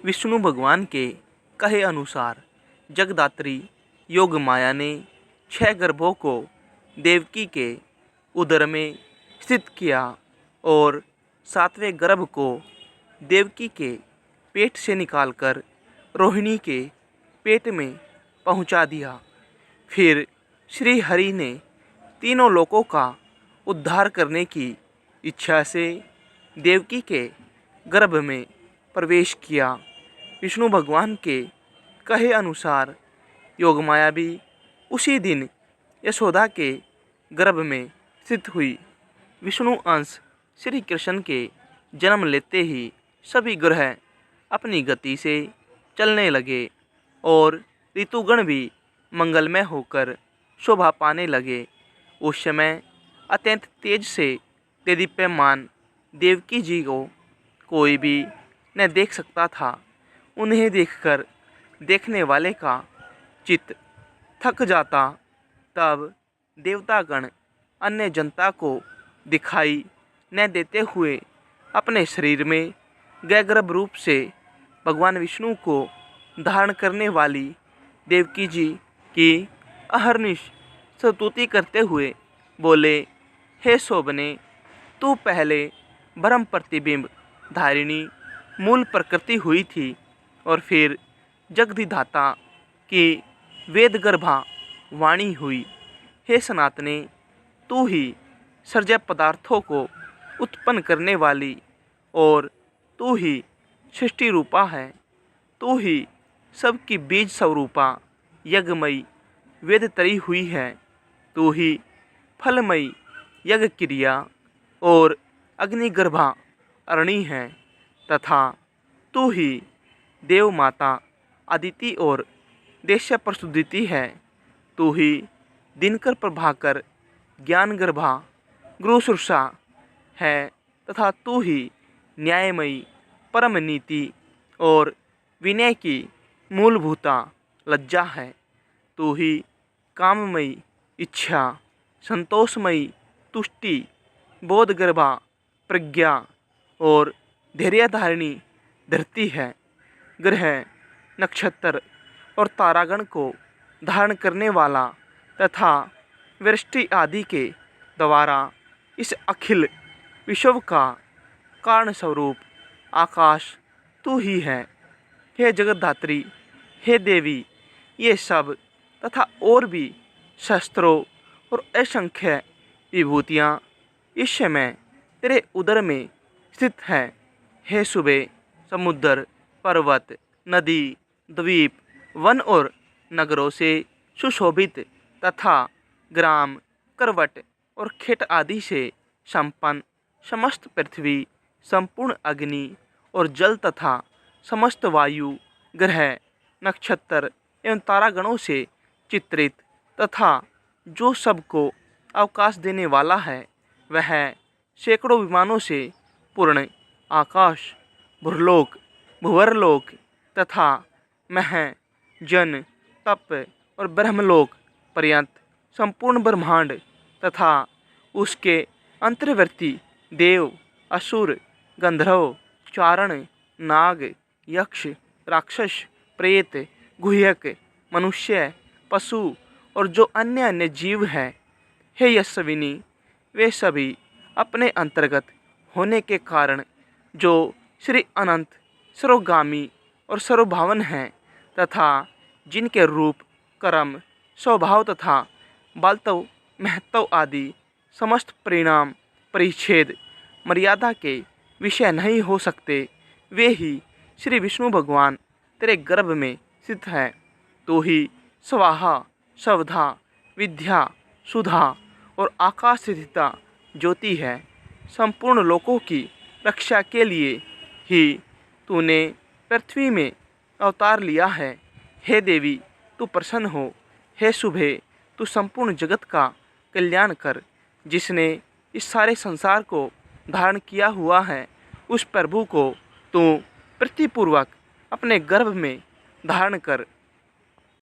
विष्णु भगवान के कहे अनुसार जगदात्री योग माया ने 6 गर्भों को देवकी के उदर में स्थित किया और 7वें गर्भ को देवकी के पेट से निकालकर रोहिणी के पेट में पहुंचा दिया। फिर श्री हरि ने तीनों लोकों का उद्धार करने की इच्छा से देवकी के गर्भ में प्रवेश किया। विष्णु भगवान के कहे अनुसार योगमाया भी उसी दिन यशोदा के गर्भ में स्थित हुई। विष्णु अंश श्री कृष्ण के जन्म लेते ही सभी ग्रह अपनी गति से चलने लगे और ऋतुगण भी मंगलमय होकर शोभा पाने लगे। उस समय अत्यंत तेज से देदीप्यमान देवकी जी को कोई भी न देख सकता था। उन्हें देखकर देखने वाले का चित्त थक जाता। तब देवतागण अन्य जनता को दिखाई न देते हुए अपने शरीर में गैगर्भ रूप से भगवान विष्णु को धारण करने वाली देवकी जी की अहर्निश स्तुति करते हुए बोले, हे शोभने, तू पहले ब्रह्म प्रतिबिंब धारिणी मूल प्रकृति हुई थी और फिर जगदिधाता की वेदगर्भा वाणी हुई। हे सनातने, तू ही सर्जय पदार्थों को उत्पन्न करने वाली और तू ही सृष्टि रूपा है। तू ही सबकी बीज स्वरूपा यज्ञमयी वेदतरी हुई है। तू ही फलमयी यज्ञ क्रिया और अग्निगर्भा अरणी है तथा तू ही देव माता अदिति और देश्य प्रसूदिति है। तू ही दिनकर प्रभाकर ज्ञान गर्भा गुरुसुषा है तथा तू ही न्यायमयी परम नीति और विनय की मूलभूता लज्जा है। तू ही काममयी इच्छा, संतोषमयी तुष्टि, बोधगर्भा प्रज्ञा और धैर्यधारिणी धरती है। ग्रह, नक्षत्र और तारागण को धारण करने वाला तथा वृष्टि आदि के द्वारा इस अखिल विश्व का कारण स्वरूप आकाश तू ही है। हे जगद्धात्री, हे देवी, ये सब तथा और भी शस्त्रों और असंख्य विभूतियाँ इस समय तेरे उदर में स्थित हैं। हे सुबह, समुद्र, पर्वत, नदी, द्वीप, वन और नगरों से सुशोभित तथा ग्राम, करवट और खेत आदि से संपन्न समस्त पृथ्वी, संपूर्ण अग्नि और जल तथा समस्त वायु, ग्रह, नक्षत्र एवं तारागणों से चित्रित तथा जो सबको अवकाश देने वाला है, वह सैकड़ों विमानों से पूर्ण आकाश, भूलोक, भुवरलोक तथा मह, जन, तप और ब्रह्मलोक पर्यंत संपूर्ण ब्रह्मांड तथा उसके अंतर्वर्ती देव, असुर, गंधर्व, चारण, नाग, यक्ष, राक्षस, प्रेत, गुह्यक, मनुष्य, पशु और जो अन्य अन्य जीव हैं, हे यशस्विनी, वे सभी अपने अंतर्गत होने के कारण जो श्री अनंत, सर्वगामी और सर्वभावन हैं तथा जिनके रूप, कर्म, स्वभाव तथा बालत्व, महत्व आदि समस्त परिणाम, परिच्छेद, मर्यादा के विषय नहीं हो सकते, वे ही श्री विष्णु भगवान तेरे गर्भ में स्थित है। तो ही स्वाहा, स्वधा, विद्या, सुधा और आकाश स्थिता ज्योति है। संपूर्ण लोकों की रक्षा के लिए ही तूने पृथ्वी में अवतार लिया है। हे देवी, तू प्रसन्न हो। हे शुभे, तू संपूर्ण जगत का कल्याण कर। जिसने इस सारे संसार को धारण किया हुआ है, उस प्रभु को तू प्रीतिपूर्वक अपने गर्भ में धारण कर